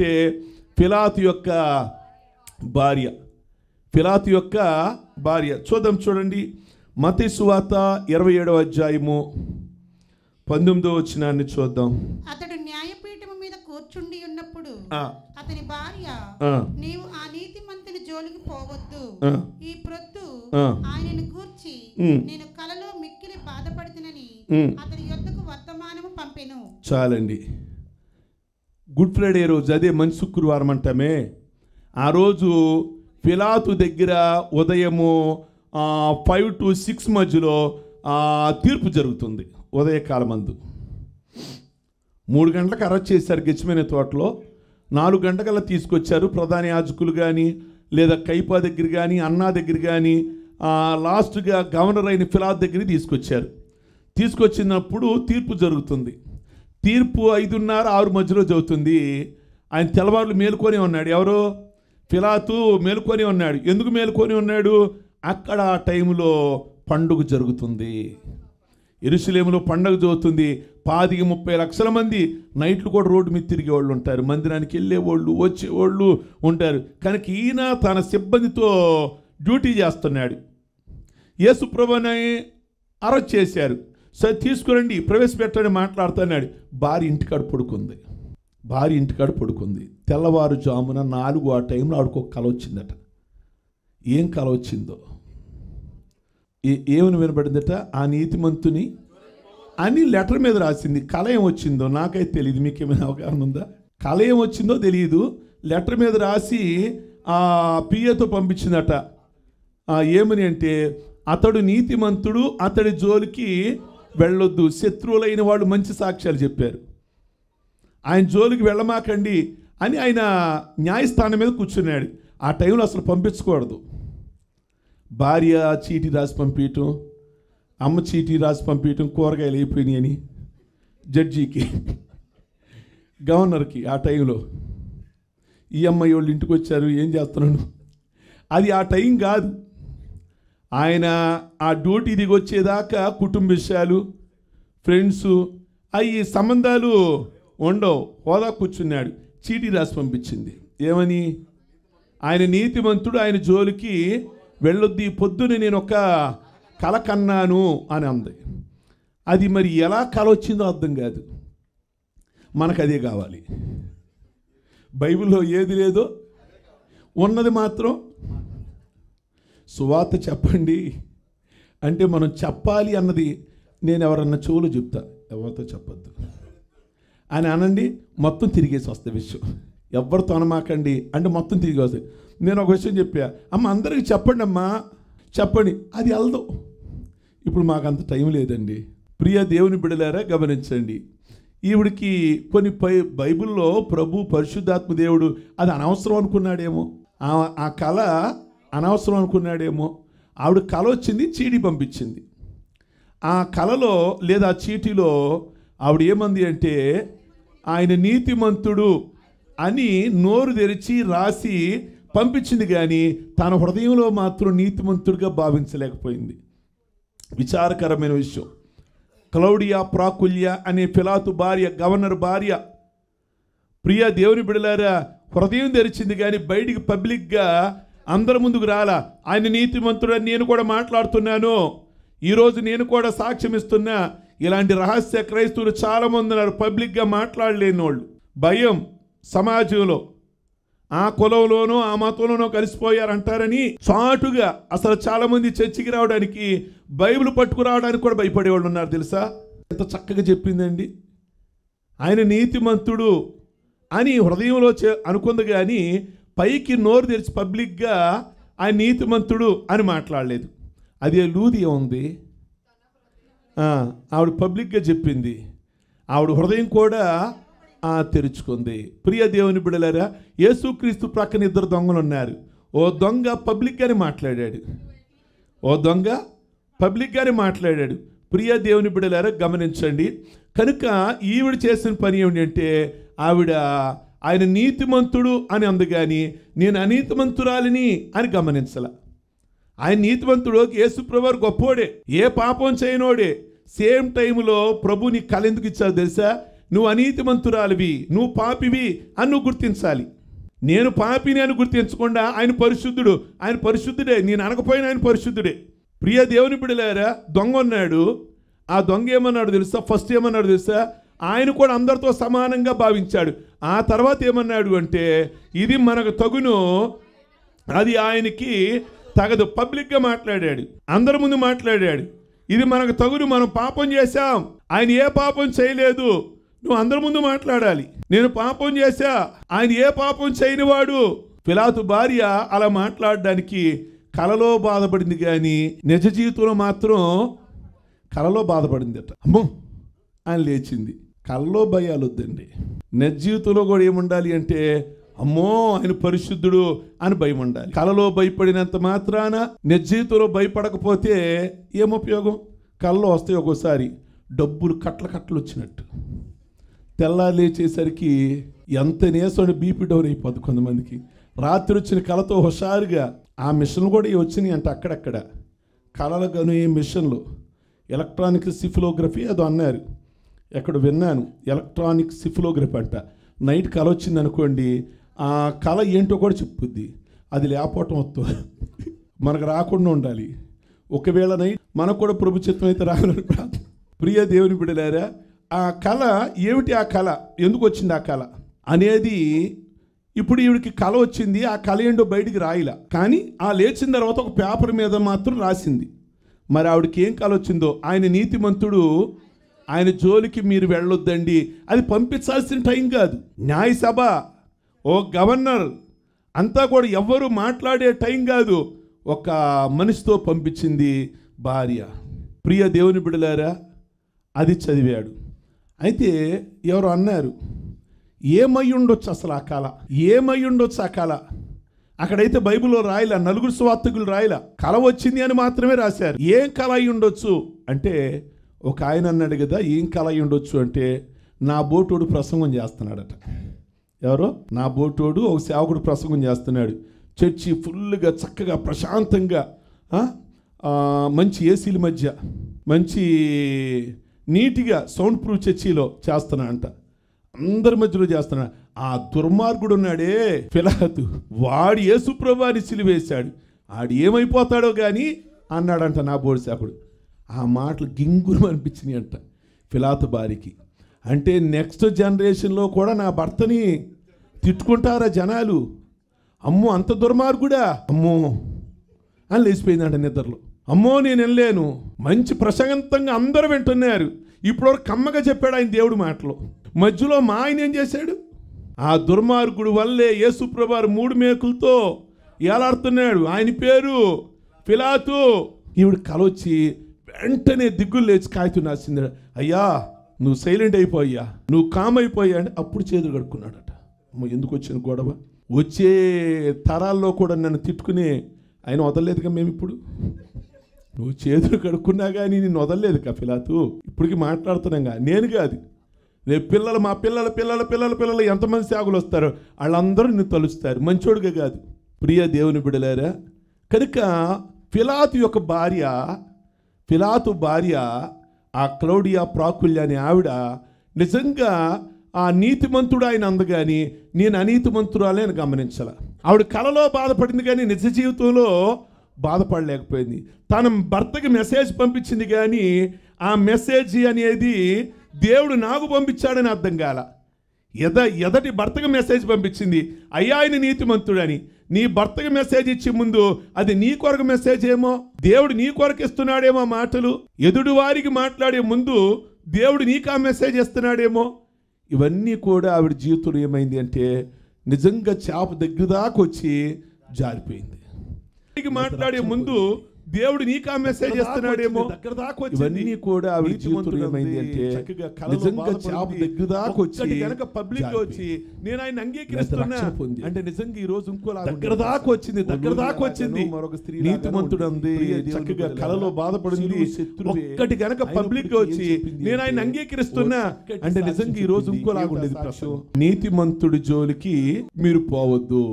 అంటే పిలాతు యొక్క భార్య. పిలాతు యొక్క భార్య. చూడండి మత్తయి సువార్త 27వ అధ్యాయము 19వ వచనాన్ని చూద్దాం. అతడు న్యాయపీఠము మీద కూర్చుండి ఉన్నప్పుడు అతని భార్య, నీవు ఆ నీతిమంతుని జోలికి పోవద్దు, ఈ ప్రొద్దు ఆయనను గూర్చి నేను కలలో మిక్కిలి బాధపడుతునని అతని యొద్దకు వర్తమానము పంపెను. చాలండి. గుడ్ ఫ్రైడే రోజు, అదే మంచి శుక్రవారం అంటామే, ఆ రోజు పిలాతు దగ్గర ఉదయము 5 to 6 మధ్యలో తీర్పు జరుగుతుంది. ఉదయకాలమందు 3 గంటలకు అరెస్ట్ చేశారు గెత్సేమనే తోటలో. 4 గంటకల్లా తీసుకొచ్చారు. ప్రధాన యాజకులు కానీ లేదా కైపా దగ్గర కానీ అన్నా దగ్గర కానీ లాస్ట్గా గవర్నర్ అయిన పిలాతు దగ్గరికి తీసుకొచ్చారు. తీసుకొచ్చినప్పుడు తీర్పు జరుగుతుంది. తీర్పు 5:30, 6 మధ్యలో జరుగుతుంది. ఆయన తెల్లవారులు మేలుకొని ఉన్నాడు. ఎవరు? పిలాతు మేలుకొని ఉన్నాడు. ఎందుకు మేలుకొని ఉన్నాడు? అక్కడ ఆ టైంలో పండుగ జరుగుతుంది. యెరూషలేములో పండుగ జరుగుతుంది. 25-30 లక్షల మంది నైట్లు కూడా రోడ్డు మీద తిరిగేవాళ్ళు ఉంటారు. మందిరానికి వెళ్ళేవాళ్ళు వచ్చేవాళ్ళు ఉంటారు. కనుక ఈయన తన సిబ్బందితో డ్యూటీ చేస్తున్నాడు. యేసు ప్రభువుని అరెస్ట్ చేశారు. సరే తీసుకురండి, ప్రవేశపెట్టండి మాట్లాడుతున్నాడు. భార్య ఇంటికాడ పడుకుంది. తెల్లవారుజామున 4 ఆ టైంలో ఆవిడకు ఒక కల వచ్చిందట. ఏం కల వచ్చిందో, ఏమని వినబడిందట? ఆ నీతిమంతుని అని లెటర్ మీద రాసింది. కళ ఏం వచ్చిందో నాకైతే తెలియదు. మీకు ఏమైనా అవగాహన ఉందా? కళ ఏం వచ్చిందో తెలియదు. లెటర్ మీద రాసి పిఏతో పంపించిందట. ఏమని అంటే, అతడు నీతిమంతుడు, అతడి జోలికి వెళ్ళొద్దు. శత్రువులైన వాళ్ళు మంచి సాక్ష్యాలు చెప్పారు, ఆయన జోలికి వెళ్ళమాకండి అని ఆయన న్యాయస్థానం మీద కూర్చున్నాడు. ఆ టైంలో అసలు పంపించకూడదు. భార్య చీటీ రాసి పంపించటం, అమ్మ చీటీ రాసి పంపించటం, కూరగాయలు అయిపోయినాయి అని జడ్జికి, గవర్నర్కి. ఆ టైంలో ఈ అమ్మాయి వాళ్ళు ఇంటికి వచ్చారు, ఏం చేస్తున్నాను, అది ఆ టైం కాదు. ఆయన ఆ డ్యూటీ దిగి వచ్చేదాకా కుటుంబ విషయాలు, ఫ్రెండ్స్, అవి సంబంధాలు ఉండవు. హోదా కూర్చున్నాడు. చీటీ రాసి పంపించింది. ఏమని? ఆయన నీతిమంతుడు, ఆయన జోలికి వెళ్ళొద్ది. పొద్దున నేను ఒక కల కన్నాను అని అంది. అది మరి ఎలా కల వచ్చిందో అర్థం కాదు. మనకు అదే కావాలి. బైబిల్లో ఏది లేదో ఉన్నది మాత్రం సువార్త చెప్పండి అంటే మనం చెప్పాలి అన్నది. నేను ఎవరన్నా చెవులు చెప్తా, ఎవరితో చెప్పొద్దు అని అనండి, మొత్తం తిరిగేసి వస్తుంది విషయం. ఎవరితో అనమాకండి అంటే మొత్తం తిరిగి వస్తుంది. నేను ఒక విషయం చెప్పా, అమ్మ అందరికీ చెప్పండి అమ్మా, చెప్పండి, అది వెళ్దు. ఇప్పుడు మాకు అంత టైం లేదండి. ప్రియ దేవుని బిడ్డలారా గమనించండి. ఈవిడికి కొన్ని బైబిల్లో ప్రభు పరిశుద్ధాత్మ దేవుడు అది అనవసరం అనుకున్నాడేమో, ఆ కళ అనవసరం అనుకున్నాడేమో. ఆవిడ కళ వచ్చింది, చీటీ పంపించింది. ఆ కళలో లేదా చీటీలో ఆవిడ ఏమంది అంటే, ఆయన నీతిమంతుడు అని నోరు తెరిచి రాసి పంపించింది, కానీ తన హృదయంలో మాత్రం నీతిమంతుడిగా భావించలేకపోయింది. విచారకరమైన విషయం. క్లౌడియా ప్రాకుల్య అనే పిలాతు భార్య, గవర్నర్ భార్య, ప్రియ దేవుని బిడ్డలారా, హృదయం తెరిచింది కానీ బయటికి పబ్లిక్గా అందరి ముందుకు రాలా. ఆయన నీతిమంతుడని నేను కూడా మాట్లాడుతున్నాను, ఈరోజు నేను కూడా సాక్ష్యం ఇస్తున్నా. ఇలాంటి రహస్య క్రైస్తవులు చాలామంది ఉన్నారు, పబ్లిక్గా మాట్లాడలేని వాళ్ళు. భయం సమాజంలో, ఆ కులంలోనో ఆ మతంలోనో కలిసిపోయారంటారని చాటుగా అసలు చాలామంది చర్చికి రావడానికి, బైబిల్ పట్టుకురావడానికి కూడా భయపడేవాళ్ళు ఉన్నారు. తెలుసా? ఎంత చక్కగా చెప్పిందండి. ఆయన నీతిమంతుడు అని హృదయంలో అనుకుంది, కానీ పైకి నోరు తెరిచి పబ్లిక్గా ఆయన నీతిమంతుడు అని మాట్లాడలేదు. అదే లూదియా ఉంది, ఆవిడ పబ్లిక్గా చెప్పింది. ఆవిడ హృదయం కూడా తెరుచుకుంది. ప్రియ దేవుని బిడ్డలారా, యేసుక్రీస్తు ప్రక్కన 2 దొంగలు ఉన్నారు. ఓ దొంగ పబ్లిక్గానే మాట్లాడాడు. ప్రియ దేవుని బిడ్డలారా గమనించండి. కనుక ఈవిడ చేసిన పని ఏమిటంటే, ఆవిడ ఆయన నీతిమంతుడు అని అంది, కానీ నేను అనీతిమంతురాలిని అని గమనించాల. ఆయన నీతిమంతుడు, యేసుప్రభువు గొప్పోడే, ఏ పాపం చేయనోడే. సేమ్ టైంలో ప్రభు నీ కళ ఎందుకు ఇచ్చారు తెలుసా? నువ్వు అనీతిమంతురాలివి, నువ్వు పాపివి అని నువ్వు గుర్తించాలి. నేను పాపిని అని గుర్తించకుండా ఆయన పరిశుద్ధుడు, ఆయన పరిశుద్ధుడే, నేను అనకపోయినా ఆయన పరిశుద్ధుడే. ప్రియ దేవుని బిడ్డలారా, దొంగ ఉన్నాడు. ఆ దొంగ ఏమన్నాడు తెలుసా? ఫస్ట్ ఏమన్నాడు తెలుసా? ఆయన కూడా అందరితో సమానంగా భావించాడు. ఆ తర్వాత ఏమన్నాడు అంటే, ఇది మనకు తగును, అది ఆయనకి తగదు. పబ్లిక్గా మాట్లాడాడు, అందరి ముందు మాట్లాడాడు. ఇది మనకు తగును, మనం పాపం చేశాం, ఆయన ఏ పాపం చేయలేదు. నువ్వు అందరి ముందు మాట్లాడాలి, నేను పాపం చేశా, ఆయన ఏ పాపం చేయనివాడు. పిలాతు భార్య అలా మాట్లాడడానికి కలలో బాధపడింది, కానీ నిజ జీవితంలో మాత్రం కలలో బాధపడింది అట. అమ్మో ఆయన లేచింది. కలలో భయాలు వద్దండి, నిజ జీవితంలో కూడా ఏముండాలి అంటే, అమ్మో ఆయన పరిశుద్ధుడు అని భయం ఉండాలి. కలలో భయపడినంత మాత్రాన నిజ జీవితంలో భయపడకపోతే ఏం ఉపయోగం? కలలో వస్తాయి ఒక్కోసారి డబ్బులు కట్టలు వచ్చినట్టు. తెల్లారి లేచేసరికి ఎంత నేసోని బీపీ డౌన్ అయిపోద్ది కొంతమందికి. రాత్రి వచ్చిన కళతో హుషారుగా ఆ మిషన్లు కూడా వచ్చినాయి అంటే అక్కడక్కడ కళలుగాను ఈ మిషన్లు ఎలక్ట్రానిక్ సిఫిలోగ్రఫీ అదో అన్నారు, ఎక్కడ విన్నాను. ఎలక్ట్రానిక్ సిఫిలోగ్రఫీ అంట. నైట్ కళ వచ్చింది అనుకోండి, ఆ కళ ఏంటో కూడా చెప్పుద్ది. అది లేకపోవటం వస్తుంది, మనకు రాకుండా ఉండాలి. ఒకవేళ నైట్ మనకు కూడా ప్రభు చిత్తం అయితే రావాలని ప్రార్థన. ప్రియ దేవుని బిడ్డలారా, ఆ కళ ఏమిటి, ఆ కళ ఎందుకు వచ్చింది, ఆ కళ అనేది ఇప్పుడు ఈవిడికి కళ వచ్చింది. ఆ కళ ఏంటో బయటికి రాయిలా, కానీ ఆ లేచిన తర్వాత ఒక పేపర్ మీద మాత్రం రాసింది. మరి ఆవిడకి ఏం కళ వచ్చిందో, ఆయన నీతిమంతుడు, ఆయన జోలికి మీరు వెళ్ళొద్దండి, అది పంపించాల్సిన టైం కాదు. న్యాయసభ, ఓ గవర్నర్ అంతా కూడా ఎవ్వరూ మాట్లాడే టైం కాదు. ఒక మనిషితో పంపించింది భార్య. ప్రియ దేవుని బిడ్డలారా, అది చదివాడు. అయితే ఎవరు అన్నారు, ఏమై ఉండొచ్చు అసలు ఆ కళ, ఏమై ఉండొచ్చు ఆ కళ? అక్కడైతే బైబిల్లో రాయలా, నలుగురు సువార్తికులు రాయలా, కళ వచ్చింది అని మాత్రమే రాశారు. ఏం కళ అయి ఉండొచ్చు అంటే, ఒక ఆయన అన్నాడు కదా, ఏం కళ అయి ఉండొచ్చు అంటే, నా బోటోడు ప్రసంగం చేస్తున్నాడట. ఎవరో నా బోటోడు ఒక సేవకుడు ప్రసంగం చేస్తున్నాడు. చర్చి ఫుల్గా చక్కగా ప్రశాంతంగా మంచి ఏసీల మధ్య మంచి నీట్గా సౌండ్ ప్రూఫ్ చర్చిలో చేస్తున్నా అంట, అందరి మధ్యలో చేస్తున్నా. ఆ దుర్మార్గుడు ఉన్నాడే పిలాతు, వాడు యేసుప్రభుని సిలువేశాడు, ఆడు ఏమైపోతాడో కానీ అన్నాడంట నా బోడి సేవకుడు. ఆ మాటలు గింగురు అనిపించినాయి అంట పిలాతు భార్యకి. అంటే నెక్స్ట్ జనరేషన్లో కూడా నా భర్తని తిట్టుకుంటారా జనాలు, అమ్మో అంత దుర్మార్గుడా, అమ్మో అని లేచిపోయిందంట నిద్రలో. అమ్మో నేను వెళ్ళలేను, మంచి ప్రశాంతంగా అందరూ వింటున్నారు. ఇప్పటివరకు కమ్మగా చెప్పాడు ఆయన దేవుడు మాటలు. మధ్యలో మా ఆయన ఏం చేశాడు, ఆ దుర్మార్గుడు వల్లే యేసుప్రభువారు 3 మేకులతో ఏలాడుతున్నాడు. ఆయన పేరు పిలాతు. ఈవిడ కలొచ్చి వెంటనే దిగ్గులు లేచి కాగితం రాసింది, అయ్యా నువ్వు సైలెంట్ అయిపోయా, నువ్వు కామ్ అయిపోయా అంటే అప్పుడు చేతులు కడుక్కున్నాడట. అమ్మ ఎందుకు వచ్చిన గొడవ, వచ్చే తరాల్లో కూడా నన్ను తిట్టుకుని ఆయన వదలలేదుగా. మేము ఇప్పుడు నువ్వు చేతులు కడుక్కున్నా కానీ నేను వదలలేదు కా పిలాతు, ఇప్పటికి మాట్లాడుతున్నాగా. నేను కాదు, రేపు పిల్లలు, మా పిల్లల పిల్లల పిల్లల పిల్లలు ఎంతమంది సేవకులు వస్తారో వాళ్ళందరూ నిన్ను తలుస్తారు, మంచోడుగా కాదు. ప్రియ దేవుని బిడ్డలారా, కనుక పిలాతు భార్య ఆ క్లౌడియా ప్రాకుల్య అనే ఆవిడ నిజంగా ఆ నీతిమంతుడు ఆయన అందగాని నేను అనీతిమంతురాలే అని గమనించాల. ఆవిడ కలలో బాధపడింది కానీ నిజ జీవితంలో బాధపడలేకపోయింది. తన భర్తకి మెసేజ్ పంపించింది కానీ ఆ మెసేజ్ అనేది దేవుడు నాకు పంపించాడని అర్థం కాల. ఎదటి భర్తకు మెసేజ్ పంపించింది, అయ్యా ఆయన నీతిమంతుడని. నీ భర్తకు మెసేజ్ ఇచ్చే ముందు అది నీ కొరకు మెసేజ్ ఏమో, దేవుడు నీ కొరకు ఇస్తున్నాడేమో మాటలు. ఎదుటి వారికి మాట్లాడే ముందు దేవుడు నీకు ఆ మెసేజ్ ఇస్తున్నాడేమో. ఇవన్నీ కూడా ఆవిడ జీవితంలో ఏమైంది అంటే నిజంగా చేప దగ్గర దాకా వచ్చి జారిపోయింది. మాట్లాడే ముందు దేవుడు నీకు ఆ మెసేజ్ ఇస్తున్నాడేమో, దగ్గర దాకా వచ్చి. ఇవన్నీ కూడా ఆవిడ జీవితంలో ఏమైంది అంటే నిజంగా చేప దగ్గర దాకా వచ్చి కనుక పబ్లిక్ వచ్చి నేను ఆయన అంగీకరిస్తున్నా అంటే నిజంగా ఈ రోజు ఇంకో దగ్గర దాకా వచ్చింది, దగ్గర దాకా వచ్చింది. మరొక స్త్రీ నీతిమంతుడు అంది, చక్కగా కలలో బాధపడింది. ఒక్కటి కనుక పబ్లిక్ వచ్చి నేను ఆయన అంగీకరిస్తున్నా అంటే నిజంగా ఈ రోజు ఇంకోలాగా ఉండేది. నీతిమంతుడి జోలికి మీరు పోవద్దు.